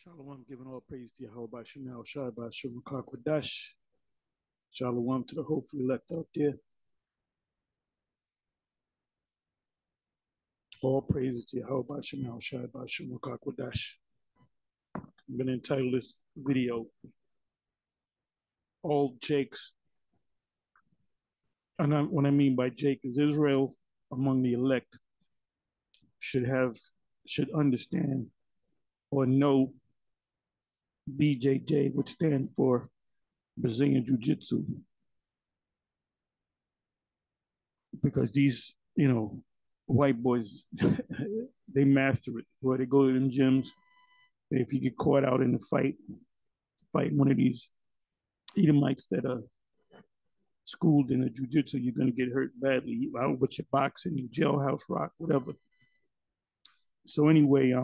Shalom, giving all praise to Yahweh Shemel, Shai Bashim Kwadash. Shalom to the hopefully elect out there. All praises to Yahweh Shemel, Shai Bashim Kwadash. I'm going to entitle this video, All Jakes. And what I mean by Jake is Israel among the elect should understand or know BJJ, which stands for Brazilian Jiu-Jitsu, because these, white boys, they master it. Where they go to them gyms, if you get caught out in the fighting one of these Edomites that are schooled in the jiu-jitsu, you're going to get hurt badly. Out with your boxing, your jailhouse rock, whatever. So anyway,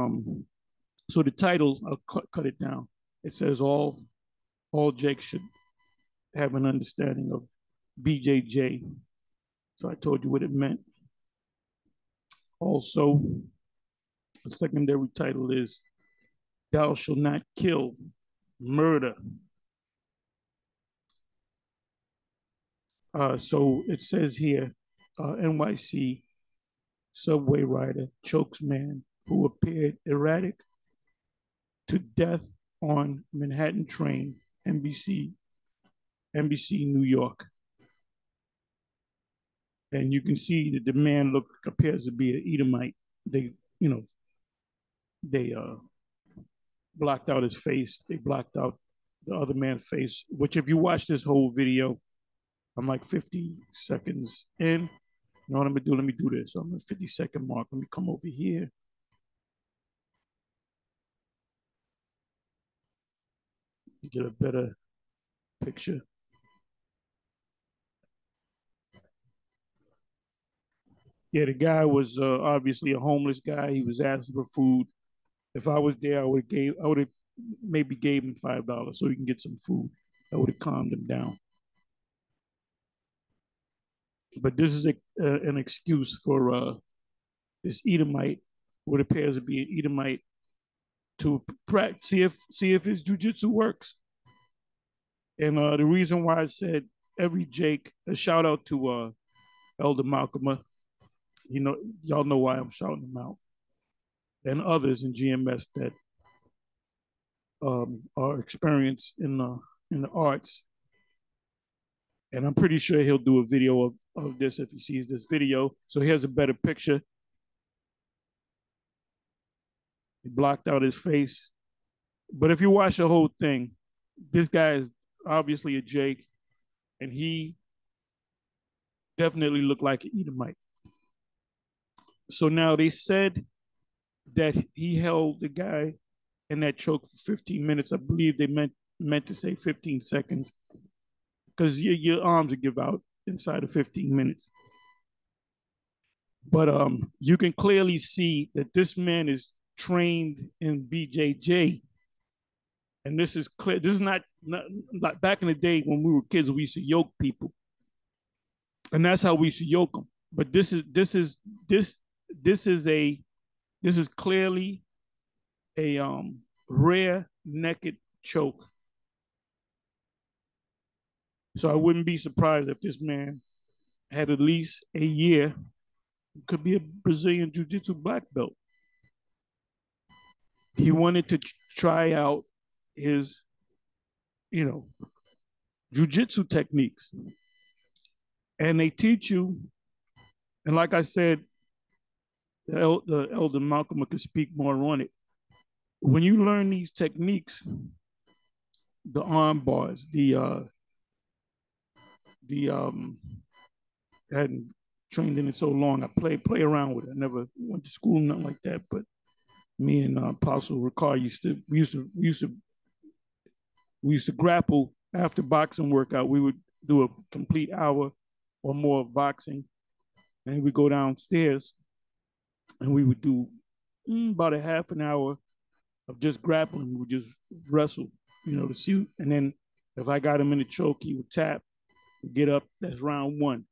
so the title, I'll cut it down. It says all Jake should have an understanding of BJJ. So I told you what it meant. Also, the secondary title is Thou Shalt Not Kill, Murder. So it says here, NYC subway rider chokes man who appeared erratic to death on Manhattan train, NBC, New York. And you can see that the man appears to be an Edomite. They blocked out his face. They blocked out the other man's face, which if you watch this whole video, I'm like 50 seconds in. You know what I'm gonna do? Let me do this. I'm at 50-second mark. Let me come over here. You get a better picture. Yeah, the guy was obviously a homeless guy. He was asking for food. If I was there, I would have maybe gave him $5 so he can get some food. I would have calmed him down. But this is an excuse for this Edomite, what appears to be an Edomite, to practice, see if his jujitsu works. And the reason why I said every Jake, a shout out to Elder Malcolm. Y'all know why I'm shouting him out, and others in GMS that are experienced in the arts. And I'm pretty sure he'll do a video of this if he sees this video. So here's a better picture. He blocked out his face. But if you watch the whole thing, this guy is obviously a Jake, and he definitely looked like an Edomite. So now they said that he held the guy in that choke for 15 minutes. I believe they meant to say 15 seconds, because your arms will give out inside of 15 minutes. But you can clearly see that this man is trained in BJJ. And this is clear. This is not like back in the day when we were kids, we used to yoke people. And that's how we used to yoke them. But this is clearly a rear naked choke. So I wouldn't be surprised if this man had at least a year, could be a Brazilian Jiu-Jitsu black belt. He wanted to try out his, Jiu-Jitsu techniques. And they teach you, and like I said, the Elder Malcolm could speak more on it. When you learn these techniques, the arm bars, I hadn't trained in it so long. I play around with it. I never went to school, nothing like that. But me and Apostle Ricard we used to grapple after boxing workout. We would do a complete hour or more of boxing, and we go downstairs, and we would do about a half an hour of just grappling. We would just wrestle, to see. And then if I got him in the choke, he would tap, get up. That's round one.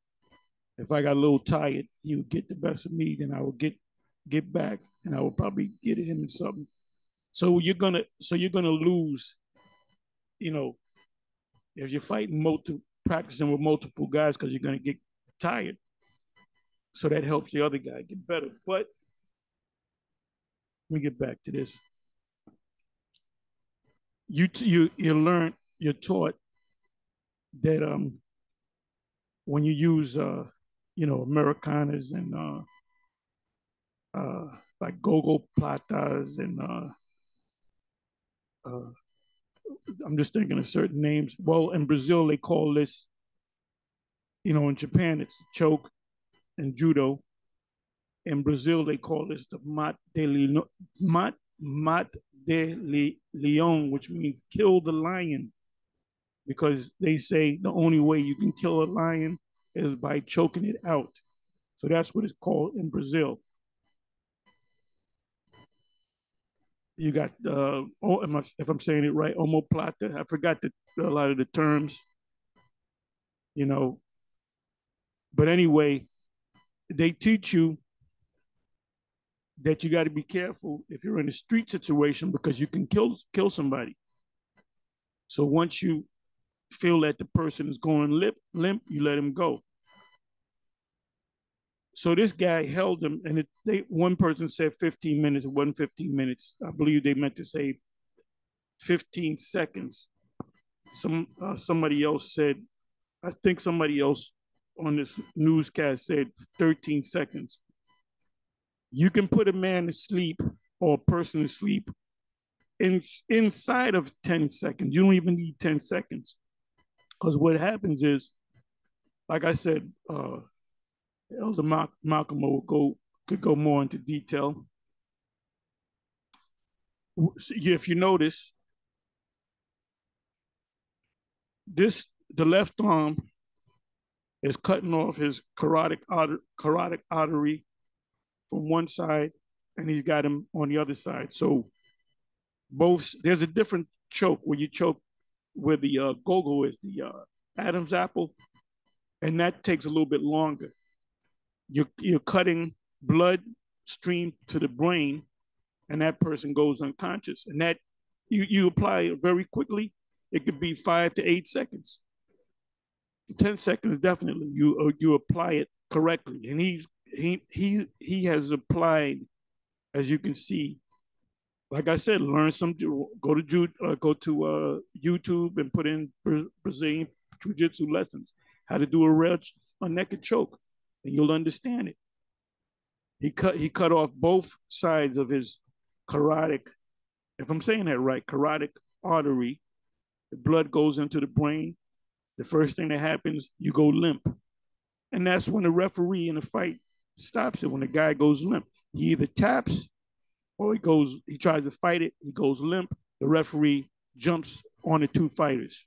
If I got a little tired, he would get the best of me. Then I would get back, and I would probably get him in something. So you're gonna lose, you know, if you're fighting practicing with multiple guys, because you're gonna get tired. So that helps the other guy get better. But let me get back to this. You're taught that when you use Americanas and like gogo platas and uh, I'm just thinking of certain names. Well, in Brazil they call this, in Japan it's choke and judo. In Brazil they call this the mat de leon, which means kill the lion, because they say the only way you can kill a lion is by choking it out. So that's what it's called in Brazil. You got, if I'm saying it right, omoplata. I forgot a lot of the terms, you know. But anyway, they teach you that you got to be careful if you're in a street situation, because you can kill somebody. So once you feel that the person is going limp, you let him go. So this guy held him, and one person said 15 minutes. It wasn't 15 minutes. I believe they meant to say 15 seconds. Somebody else said, I think somebody else on this newscast said 13 seconds. You can put a man to sleep or a person to sleep inside of 10 seconds. You don't even need 10 seconds. Because what happens is, like I said, Elder Malcolm could go more into detail. If you notice, the left arm is cutting off his carotid artery from one side, and he's got him on the other side. So there's a different choke where you choke where the go-go is, the Adam's apple, and that takes a little bit longer. You're cutting blood stream to the brain, and that person goes unconscious. And that you apply it very quickly. It could be 5 to 8 seconds. 10 seconds, definitely. You apply it correctly, and he has applied, as you can see. Like I said, go to YouTube and put in Brazilian jiu-jitsu lessons, how to do a naked choke, and you'll understand it. He cut off both sides of his carotid, if I'm saying that right, carotid artery. The blood goes into the brain. The first thing that happens, you go limp. And that's when the referee in the fight stops it, when the guy goes limp. He either taps or he tries to fight it, he goes limp. The referee jumps on the two fighters.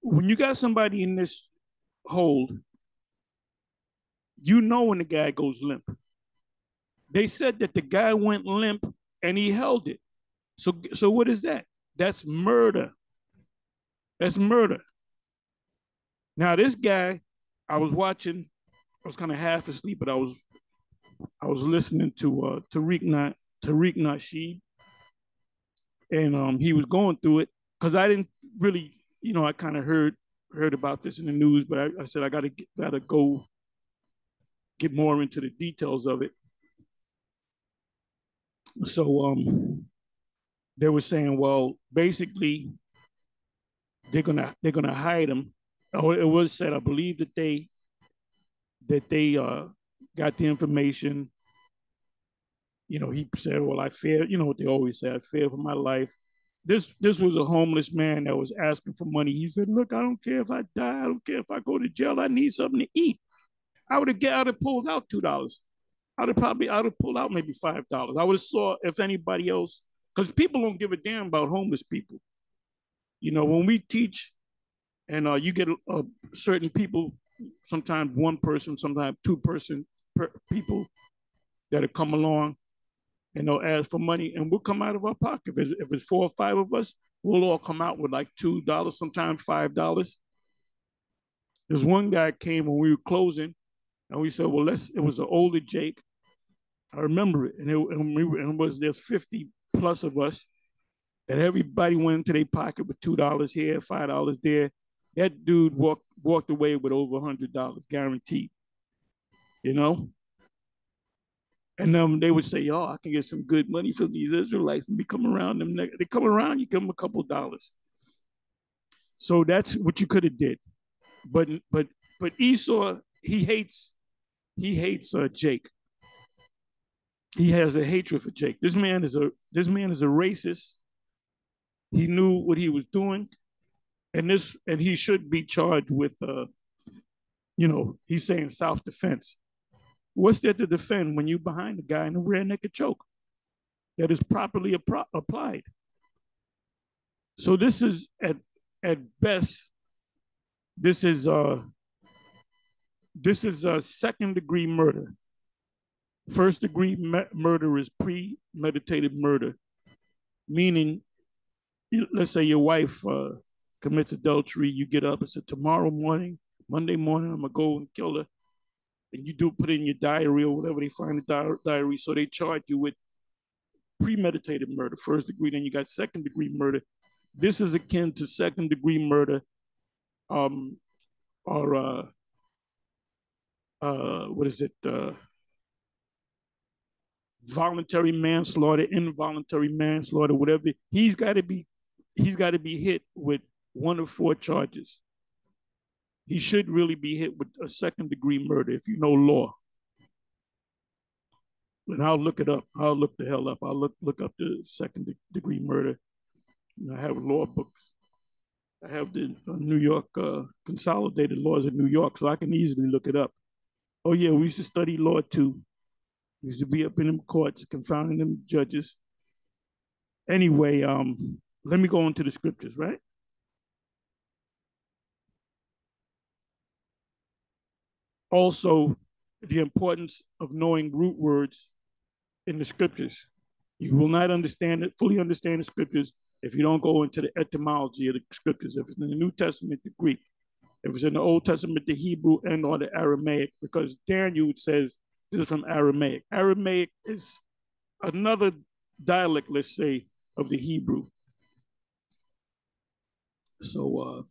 When you got somebody in this hold, you know when the guy goes limp. They said that the guy went limp and he held it. So what is that? That's murder. That's murder. Now this guy, I was kind of half asleep, but I was listening to Tariq Nasheed, and he was going through it, because I didn't really, I kind of heard about this in the news, but I said I gotta go get more into the details of it. So they were saying, well, basically they're gonna hide him. Oh, it was said, I believe that they got the information. He said, well, I fear, what they always say, I fear for my life. This was a homeless man that was asking for money. He said, look, I don't care if I die. I don't care if I go to jail. I need something to eat. I would have pulled out $2. I would have pulled out maybe $5. I would have saw if anybody else, because people don't give a damn about homeless people. When we teach, and you get certain people, sometimes one person, sometimes two-person people that'll come along and they'll ask for money, and we'll come out of our pocket. If it's 4 or 5 of us, we'll all come out with like $2, sometimes $5. There's one guy came when we were closing, and we said, well, it was an older Jake. I remember it, and there's 50 plus of us, and everybody went into their pocket with $2 here, $5 there. That dude walked away with over $100 guaranteed. You know, and they would say, "Oh, I can get some good money from these Israelites," and be coming around them. They come around, you give them a couple of dollars. So that's what you could have did. But Esau, he hates Jake. He has a hatred for Jake. This man is a racist. He knew what he was doing, and he should be charged with he's saying self-defense. What's there to defend when you behind the guy in a rear naked choke that is properly applied? So this is at best, this is a second degree murder. First degree murder is premeditated murder, meaning, let's say your wife commits adultery. You get up and say, tomorrow morning, Monday morning, I'm gonna go and kill her. And you do put in your diary or whatever they find in the diary. So they charge you with premeditated murder, first degree. Then you got second degree murder. This is akin to second degree murder, or what is it? Voluntary manslaughter, involuntary manslaughter, whatever. He's got to be hit with one of four charges. He should really be hit with a second degree murder if you know law. And I'll look it up. I'll look the hell up. I'll look up the second degree murder. I have law books. I have the New York consolidated laws of New York, so I can easily look it up. Oh yeah, we used to study law too. We used to be up in them courts, confounding them judges. Anyway, let me go into the scriptures, right? Also, the importance of knowing root words in the scriptures. You will not fully understand the scriptures if you don't go into the etymology of the scriptures. If it's in the New Testament, the Greek. If it's in the Old Testament, the Hebrew and or the Aramaic, because Daniel says this is from Aramaic. Aramaic is another dialect, let's say, of the Hebrew. So,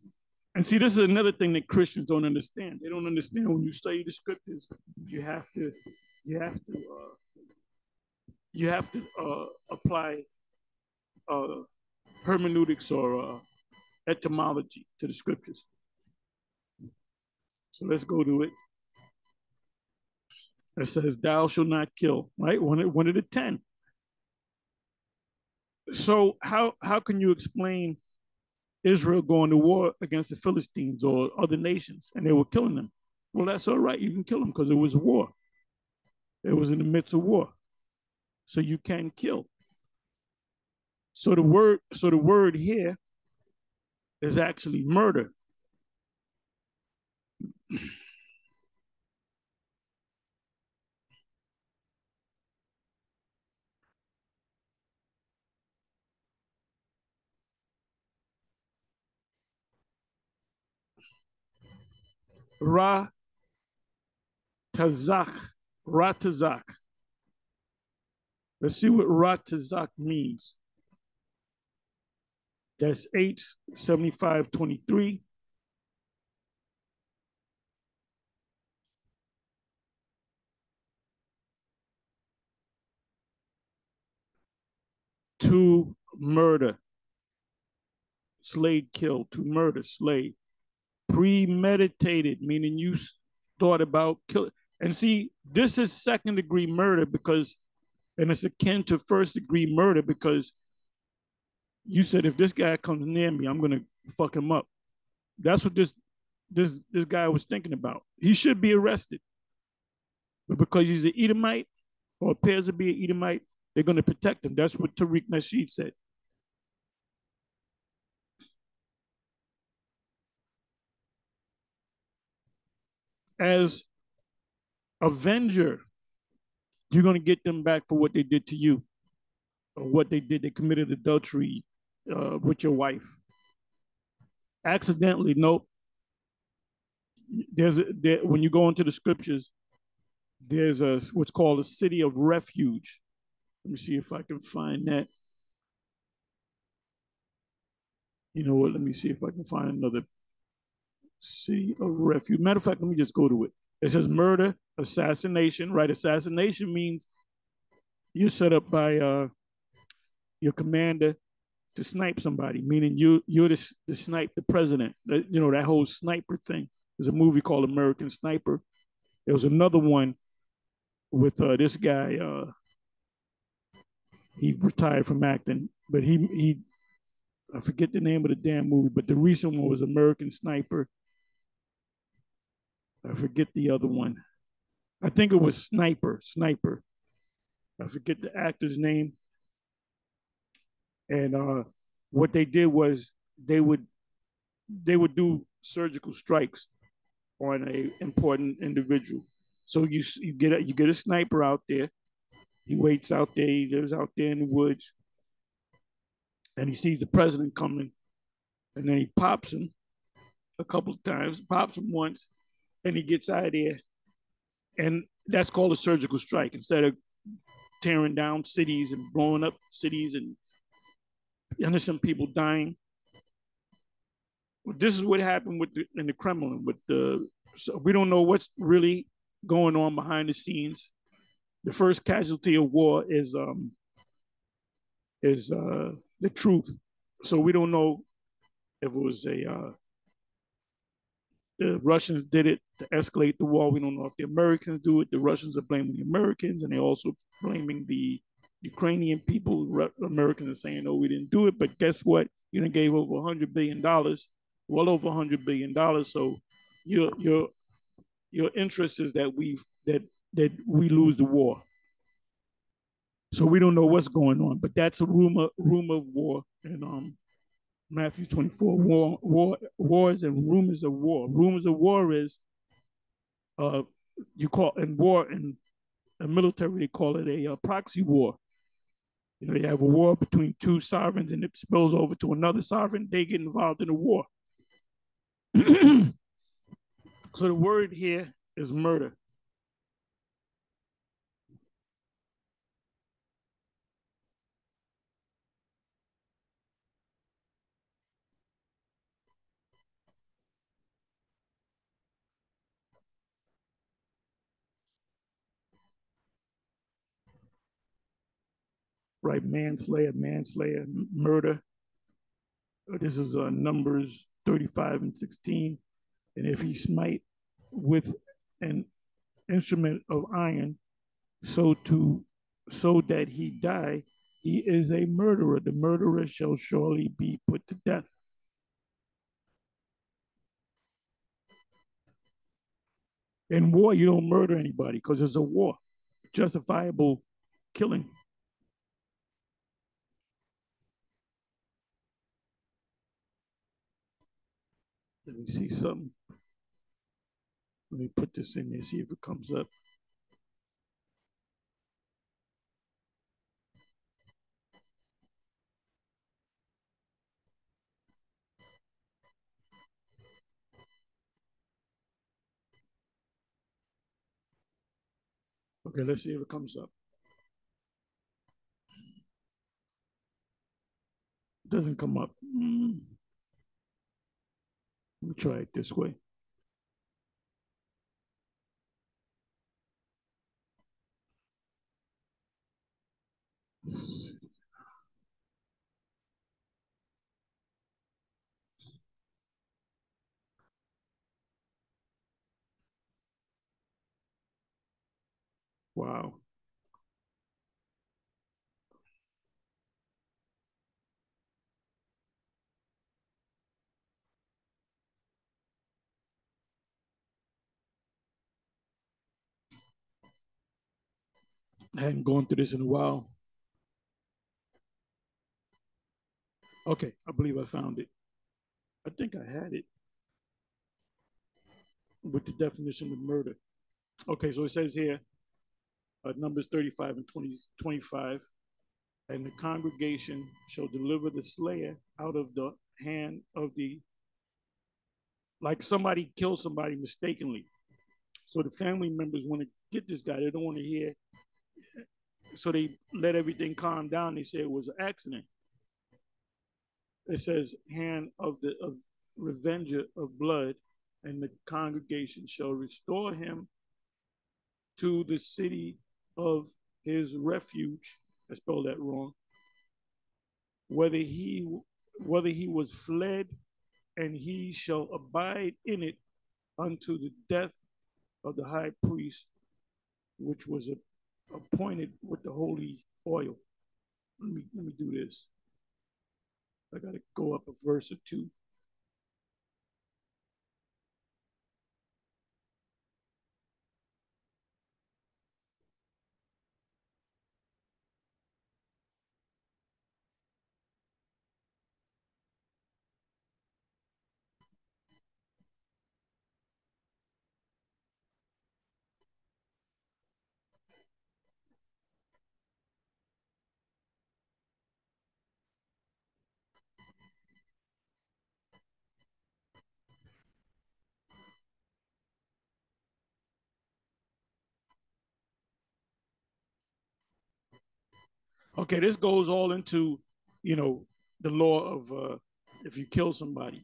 and see, this is another thing that Christians don't understand. They don't understand when you study the scriptures, you have to apply hermeneutics or etymology to the scriptures. So let's go to it. It says, "Thou shalt not kill." Right, one of the 10. So how can you explain Israel going to war against the Philistines or other nations and they were killing them? Well, that's all right. You can kill them because it was war. It was in the midst of war. So you can kill. So the word here is actually murder. Ra Tazak. Let's see what Ra Tazak means. That's H7523. To murder. Slay, kill. To murder, slay. Premeditated, meaning you thought about killing. And see, this is second degree murder because, and it's akin to first degree murder because you said, if this guy comes near me, I'm gonna fuck him up. That's what this guy was thinking about. He should be arrested, but because he's an Edomite or appears to be an Edomite, they're gonna protect him. That's what Tariq Nasheed said. As avenger, you're gonna get them back for what they did to you, or what they did. They committed adultery with your wife. Accidentally, nope. When you go into the scriptures, there's what's called a city of refuge. Let me see if I can find that. You know what? Let me see if I can find another city of refuge. Matter of fact, let me just go to it. It says murder, assassination, right? Assassination means you're set up by your commander to snipe somebody, meaning you're to snipe the president. You know, that whole sniper thing. There's a movie called American Sniper. There was another one with this guy. He retired from acting, but he I forget the name of the damn movie, but the recent one was American Sniper. I forget the other one. I think it was Sniper. Sniper. I forget the actor's name. And what they did was they would they would do surgical strikes on a important individual. So you get a sniper out there. He waits out there. He lives out there in the woods, and he sees the president coming, and then he pops him a couple of times, pops him once, and he gets out of there. And that's called a surgical strike. Instead of tearing down cities and blowing up cities and innocent people dying, this is what happened in the Kremlin. With the so we don't know what's really going on behind the scenes. The first casualty of war is the truth. So we don't know if it was a the Russians did it to escalate the war. We don't know if the Americans do it. The Russians are blaming the Americans, and they're also blaming the Ukrainian people. Americans are saying, "Oh, we didn't do it," but guess what? You done gave over $100 billion, well over $100 billion. So your your your interest is that we lose the war. So we don't know what's going on, but that's a rumor of war, and Matthew 24, wars and rumors of war. Rumors of war is uh, you call in war in the military they call it a proxy war. You know, you have a war between two sovereigns and it spills over to another sovereign. They get involved in the war. So the word here is murder. Right? Manslayer, murder. This is Numbers 35 and 16. And if he smite with an instrument of iron, so to so that he die, he is a murderer. The murderer shall surely be put to death. In war, you don't murder anybody because it's a war, justifiable killing. Let me see something. Let me put this in there, see if it comes up. Okay, let's see if it comes up. It doesn't come up. Let me try it this way. Wow. I hadn't gone through this in a while. Okay, I believe I found it. I think I had it with the definition of murder. Okay, so it says here, Numbers 35 and 25, and the congregation shall deliver the slayer out of the hand of the, like somebody killed somebody mistakenly. So the family members want to get this guy. They don't want to hear. So they let everything calm down. They say it was an accident. it says, hand of revenger of blood, and the congregation shall restore him to the city of his refuge. I spelled that wrong. Whether he was fled, and he shall abide in it unto the death of the high priest, which was appointed with the holy oil. Let me do this. I got to go up a verse or two. Okay, this goes all into, you know, the law of if you kill somebody.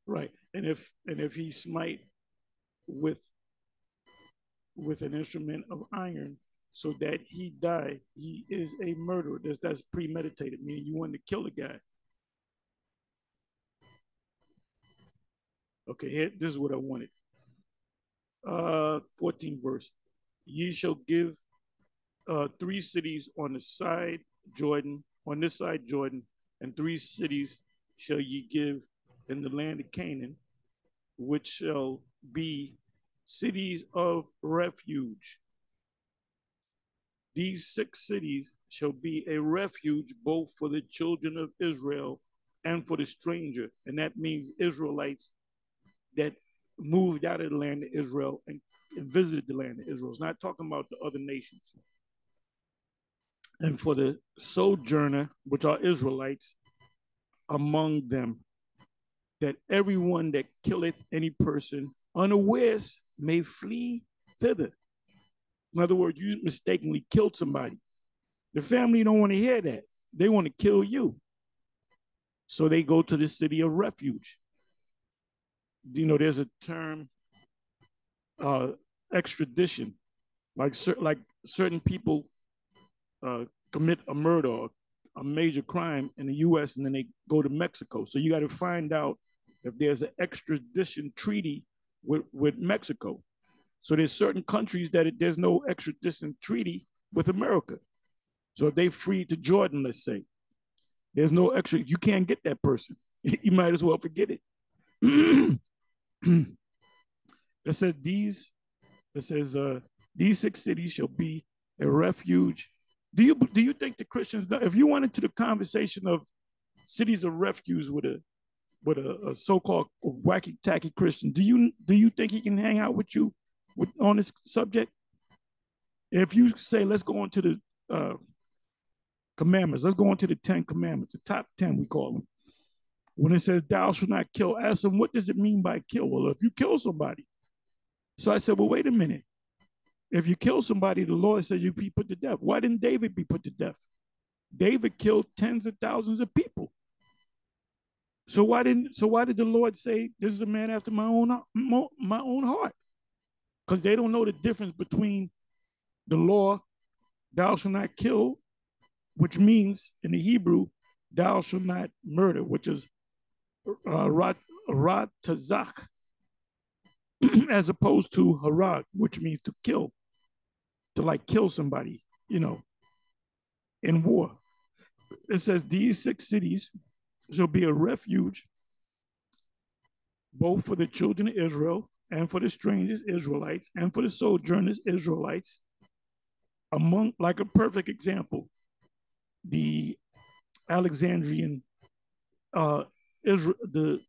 Right. And if he smite with an instrument of iron so that he die, he is a murderer. That's premeditated, meaning you want to kill a guy. Okay, here, this is what I wanted. 14th verse. Ye shall give three cities on the side Jordan, on this side Jordan, and three cities shall ye give in the land of Canaan, which shall be cities of refuge. These 6 cities shall be a refuge both for the children of Israel and for the stranger. And that means Israelites that moved out of the land of Israel and visited the land of Israel. It's not talking about the other nations. And for the sojourner, which are Israelites, among them, that everyone that killeth any person unawares may flee thither. In other words, you mistakenly killed somebody. The family don't want to hear that. They want to kill you. So they go to the city of refuge. You know, there's a term, extradition. Like certain people commit a murder or a major crime in the U.S. and then they go to Mexico. So you got to find out if there's an extradition treaty with Mexico. So there's certain countries that there's no extradition treaty with America. So if they free to Jordan, let's say, there's no extra, you can't get that person. You might as well forget it. It says these 6 cities shall be a refuge. Do you think the Christians, if you went into the conversation of cities of refuge with a so-called wacky tacky Christian, do you think he can hang out with you on this subject? If you say, let's go on to the commandments, let's go on to the 10 commandments, the top 10 we call them. When it says thou shalt not kill, ask them, what does it mean by kill? Well, if you kill somebody. So I said, well, wait a minute. If you kill somebody, the Lord says you be put to death. Why didn't David be put to death? David killed tens of thousands of people. So why did the Lord say this is a man after my own heart? Because they don't know the difference between the law, thou shalt not kill, which means in the Hebrew, thou shalt not murder, which is ratazak, as opposed to harag, which means to kill, to like kill somebody, in war. It says these 6 cities shall be a refuge both for the children of Israel and for the strangers, Israelites, and for the sojourners, Israelites. Among, like a perfect example, the Alexandrian, the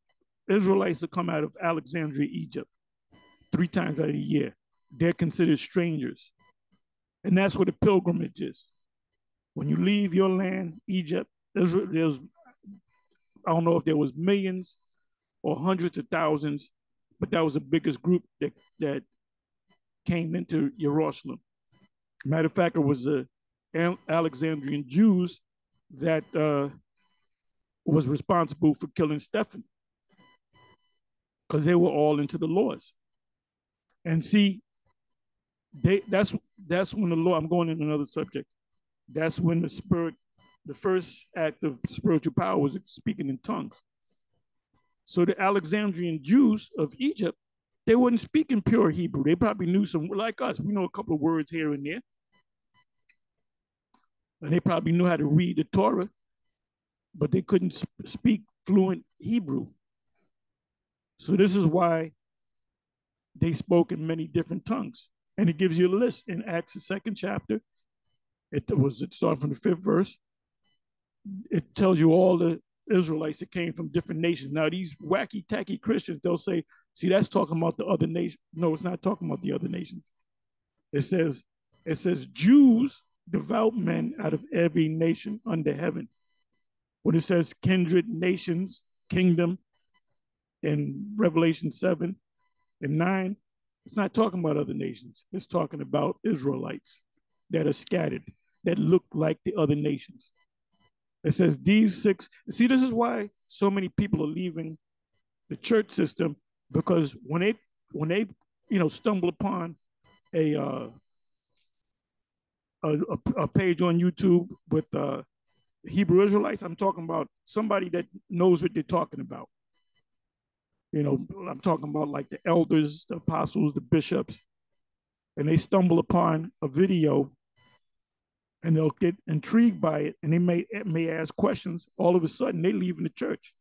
Israelites that come out of Alexandria, Egypt, 3 times out of the year. They're considered strangers. And that's what a pilgrimage is. When you leave your land, Egypt, there's I don't know if there was millions or hundreds of thousands, but that was the biggest group that came into Jerusalem. Matter of fact, it was the Alexandrian Jews that was responsible for killing Stephen, because they were all into the laws. And see, that's when the Lord, I'm going in another subject. That's when the first act of spiritual power was speaking in tongues. So the Alexandrian Jews of Egypt, they weren't speaking pure Hebrew. They probably knew some, like us, we know a couple of words here and there. And they probably knew how to read the Torah, but they couldn't speak fluent Hebrew. So this is why they spoke in many different tongues. And it gives you a list in Acts, the 2nd chapter. It starting from the 5th verse. It tells you all the Israelites that came from different nations. Now, these wacky, tacky Christians, they'll say, see, that's talking about the other nation. No, it's not talking about the other nations. It says Jews, devout men out of every nation under heaven. When it says kindred, nations, kingdom, in Revelation 7 and 9, it's not talking about other nations. It's talking about Israelites that are scattered, that look like the other nations. It says these 6. See, this is why so many people are leaving the church system, because when they stumble upon a page on YouTube with Hebrew Israelites, I'm talking about somebody that knows what they're talking about. I'm talking about like the elders, the apostles, the bishops, and they stumble upon a video and they'll get intrigued by it, and they may ask questions. All of a sudden, they leave in the church.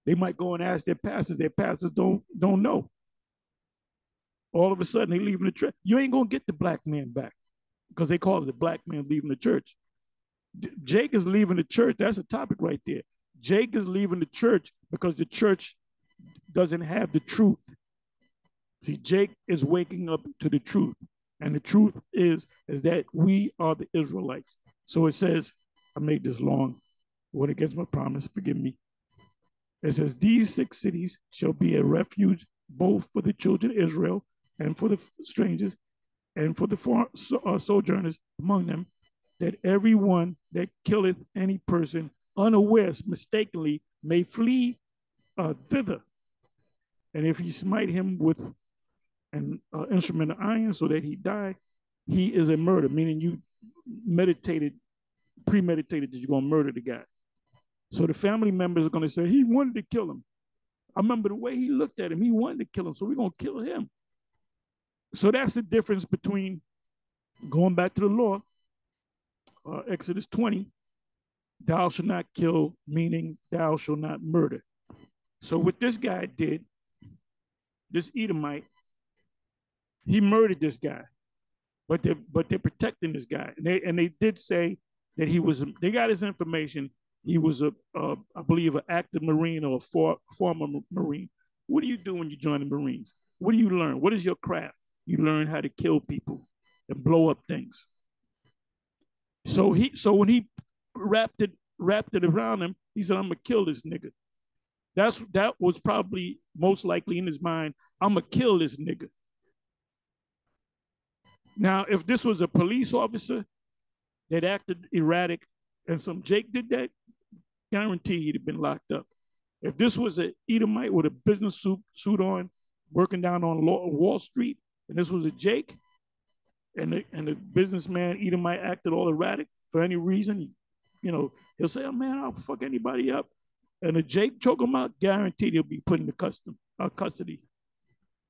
They might go and ask their pastors. Their pastors don't know. All of a sudden, they leave in the church. You ain't gonna get the black man back, because they call it the black man leaving the church. Jake is leaving the church. That's a topic right there. Jake is leaving the church because the church doesn't have the truth. See, Jake is waking up to the truth. And the truth is that we are the Israelites. So it says, I made this long, went against my promise, forgive me. It says, these 6 cities shall be a refuge both for the children of Israel and for the strangers and for the sojourners among them, that everyone that killeth any person unawares mistakenly may flee thither. And if he smite him with an instrument of iron so that he die, he is a murder, meaning you premeditated that you're going to murder the guy. So the family members are going to say, he wanted to kill him. I remember the way he looked at him. He wanted to kill him, so we're going to kill him. So that's the difference between going back to the law, Exodus 20, thou shalt not kill, meaning thou shalt not murder. So what this guy did, this Edomite, he murdered this guy, but they're protecting this guy, and they did say that they got his information. He was I believe, an active Marine or a former Marine. What do you do when you join the Marines? What do you learn? What is your craft? You learn how to kill people and blow up things. So when he wrapped it around him, he said, I'm gonna kill this nigga. That was probably most likely in his mind, I'm gonna kill this nigga. Now, if this was a police officer that acted erratic and some Jake did that, guarantee he'd have been locked up. If this was an Edomite with a business suit on, working down on Wall Street, and this was a Jake, and the businessman Edomite acted all erratic for any reason, he'll say, oh man, I'll fuck anybody up. And a Jake choke him out, guaranteed he'll be put into custody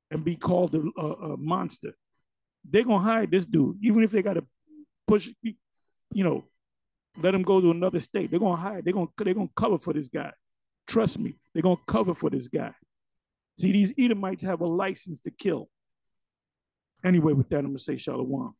and be called a monster. They're gonna hide this dude, even if they gotta push, let him go to another state. They're gonna hide. They're gonna cover for this guy. Trust me, they're gonna cover for this guy. See, these Edomites have a license to kill. Anyway, with that, I'm gonna say shalom.